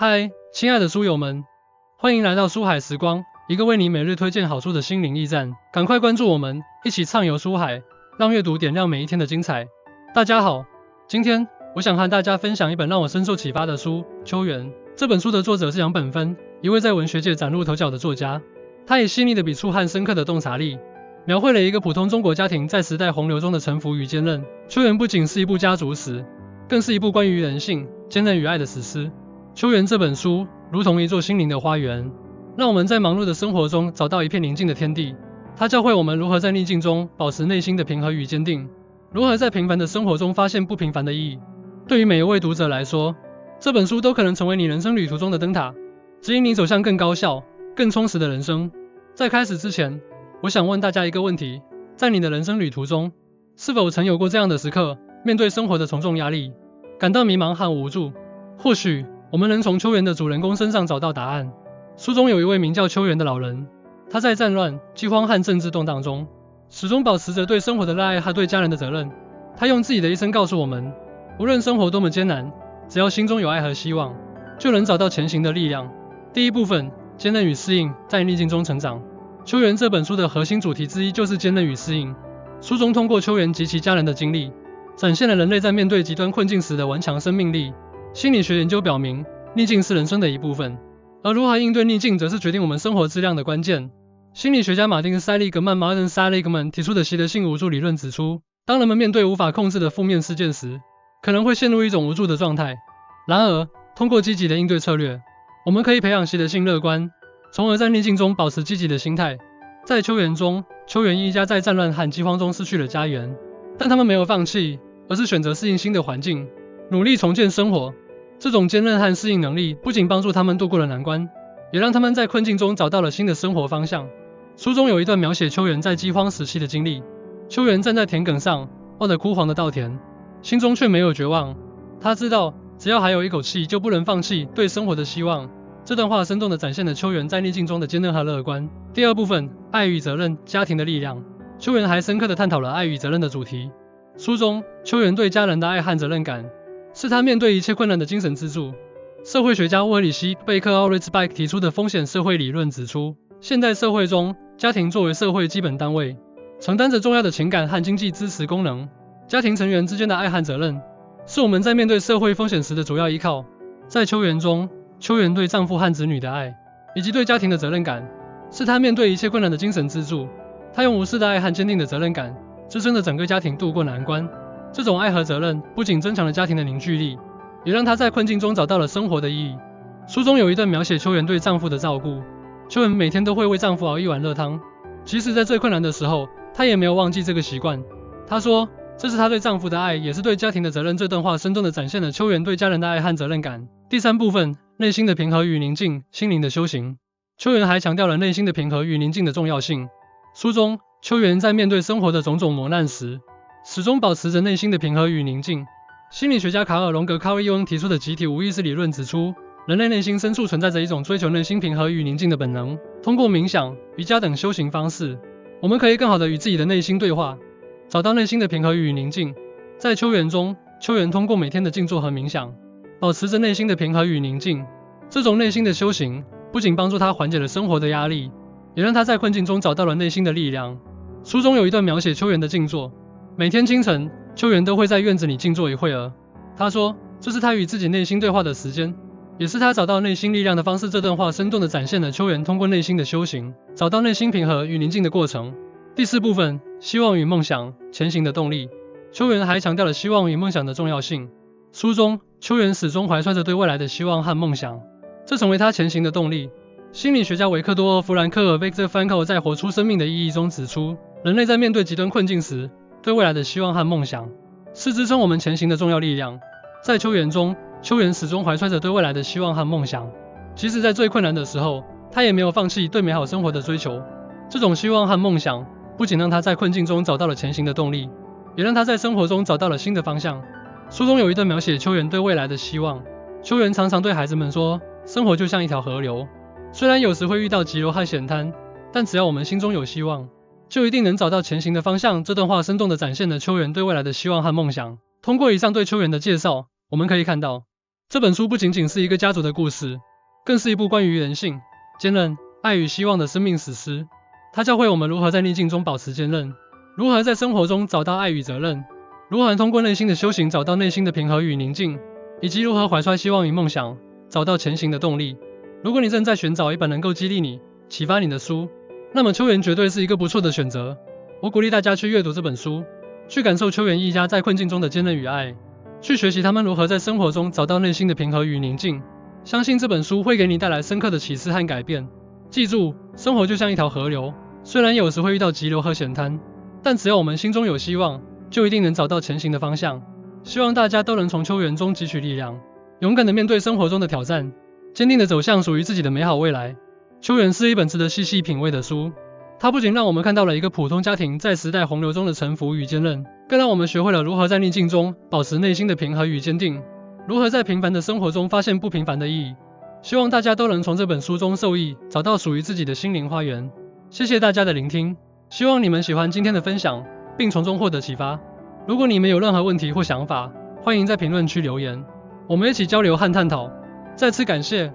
嗨，亲爱的书友们，欢迎来到书海时光，一个为你每日推荐好书的心灵驿站。赶快关注我们，一起畅游书海，让阅读点亮每一天的精彩。大家好，今天我想和大家分享一本让我深受启发的书《秋园》。这本书的作者是杨本芬，一位在文学界崭露头角的作家。他以细腻的笔触和深刻的洞察力，描绘了一个普通中国家庭在时代洪流中的沉浮与坚韧。《秋园》不仅是一部家族史，更是一部关于人性、坚韧与爱的史诗。《秋园》这本书如同一座心灵的花园，让我们在忙碌的生活中找到一片宁静的天地。它教会我们如何在逆境中保持内心的平和与坚定，如何在平凡的生活中发现不平凡的意义。对于每一位读者来说，这本书都可能成为你人生旅途中的灯塔，指引你走向更高效、更充实的人生。在开始之前，我想问大家一个问题：在你的人生旅途中，是否曾有过这样的时刻，面对生活的重重压力，感到迷茫和无助？或许我们能从秋园的主人公身上找到答案。书中有一位名叫秋园的老人，他在战乱、饥荒和政治动荡中，始终保持着对生活的热爱和对家人的责任。他用自己的一生告诉我们，无论生活多么艰难，只要心中有爱和希望，就能找到前行的力量。第一部分，坚韧与适应，在逆境中成长。秋园这本书的核心主题之一就是坚韧与适应。书中通过秋园及其家人的经历，展现了人类在面对极端困境时的顽强生命力。心理学研究表明，逆境是人生的一部分，而如何应对逆境则是决定我们生活质量的关键。心理学家马丁·塞利格曼 Martin Seligman 提出的习得性无助理论指出，当人们面对无法控制的负面事件时，可能会陷入一种无助的状态。然而，通过积极的应对策略，我们可以培养习得性乐观，从而在逆境中保持积极的心态。在秋园中，秋园一家在战乱和饥荒中失去了家园，但他们没有放弃，而是选择适应新的环境，努力重建生活。这种坚韧和适应能力不仅帮助他们度过了难关，也让他们在困境中找到了新的生活方向。书中有一段描写秋园在饥荒时期的经历。秋园站在田埂上，望着枯黄的稻田，心中却没有绝望。他知道，只要还有一口气，就不能放弃对生活的希望。这段话生动地展现了秋园在逆境中的坚韧和乐观。第二部分，爱与责任，家庭的力量。秋园还深刻地探讨了爱与责任的主题。书中，秋园对家人的爱和责任感，是他面对一切困难的精神支柱。社会学家沃里希·贝克 （Ulrich 提出的风险社会理论指出，现代社会中，家庭作为社会基本单位，承担着重要的情感和经济支持功能。家庭成员之间的爱和责任，是我们在面对社会风险时的主要依靠。在秋园中，秋园对丈夫和子女的爱，以及对家庭的责任感，是她面对一切困难的精神支柱。她用无私的爱和坚定的责任感，支撑着整个家庭度过难关。这种爱和责任不仅增强了家庭的凝聚力，也让她在困境中找到了生活的意义。书中有一段描写秋园对丈夫的照顾。秋园每天都会为丈夫熬一碗热汤，即使在最困难的时候，她也没有忘记这个习惯。她说，这是她对丈夫的爱，也是对家庭的责任。这段话生动地展现了秋园对家人的爱和责任感。第三部分，内心的平和与宁静，心灵的修行。秋园还强调了内心的平和与宁静的重要性。书中，秋园在面对生活的种种磨难时，始终保持着内心的平和与宁静。心理学家卡尔·荣格 Carl Jung 提出的集体无意识理论指出，人类内心深处存在着一种追求内心平和与宁静的本能。通过冥想、瑜伽等修行方式，我们可以更好地与自己的内心对话，找到内心的平和与宁静。在秋园中，秋园通过每天的静坐和冥想，保持着内心的平和与宁静。这种内心的修行，不仅帮助他缓解了生活的压力，也让他在困境中找到了内心的力量。书中有一段描写秋园的静坐。每天清晨，秋园都会在院子里静坐一会儿。他说，这是他与自己内心对话的时间，也是他找到内心力量的方式。这段话生动地展现了秋园通过内心的修行，找到内心平和与宁静的过程。第四部分，希望与梦想，前行的动力。秋园还强调了希望与梦想的重要性。书中，秋园始终怀揣着对未来的希望和梦想，这成为他前行的动力。心理学家维克多·弗兰克尔 Viktor Frankl 在《活出生命的意义》中指出，人类在面对极端困境时，对未来的希望和梦想，是支撑我们前行的重要力量。在秋园中，秋园始终怀揣着对未来的希望和梦想，即使在最困难的时候，他也没有放弃对美好生活的追求。这种希望和梦想，不仅让他在困境中找到了前行的动力，也让他在生活中找到了新的方向。书中有一段描写秋园对未来的希望。秋园常常对孩子们说，生活就像一条河流，虽然有时会遇到急流和险滩，但只要我们心中有希望，就一定能找到前行的方向。这段话生动地展现了秋园对未来的希望和梦想。通过以上对秋园的介绍，我们可以看到，这本书不仅仅是一个家族的故事，更是一部关于人性、坚韧、爱与希望的生命史诗。它教会我们如何在逆境中保持坚韧，如何在生活中找到爱与责任，如何通过内心的修行找到内心的平和与宁静，以及如何怀揣希望与梦想，找到前行的动力。如果你正在寻找一本能够激励你、启发你的书，那么秋元绝对是一个不错的选择。我鼓励大家去阅读这本书，去感受秋元一家在困境中的坚韧与爱，去学习他们如何在生活中找到内心的平和与宁静。相信这本书会给你带来深刻的启示和改变。记住，生活就像一条河流，虽然有时会遇到急流和险滩，但只要我们心中有希望，就一定能找到前行的方向。希望大家都能从秋元中汲取力量，勇敢地面对生活中的挑战，坚定地走向属于自己的美好未来。秋元是一本值得细细品味的书，它不仅让我们看到了一个普通家庭在时代洪流中的沉浮与坚韧，更让我们学会了如何在逆境中保持内心的平和与坚定，如何在平凡的生活中发现不平凡的意义。希望大家都能从这本书中受益，找到属于自己的心灵花园。谢谢大家的聆听，希望你们喜欢今天的分享，并从中获得启发。如果你们有任何问题或想法，欢迎在评论区留言，我们一起交流和探讨。再次感谢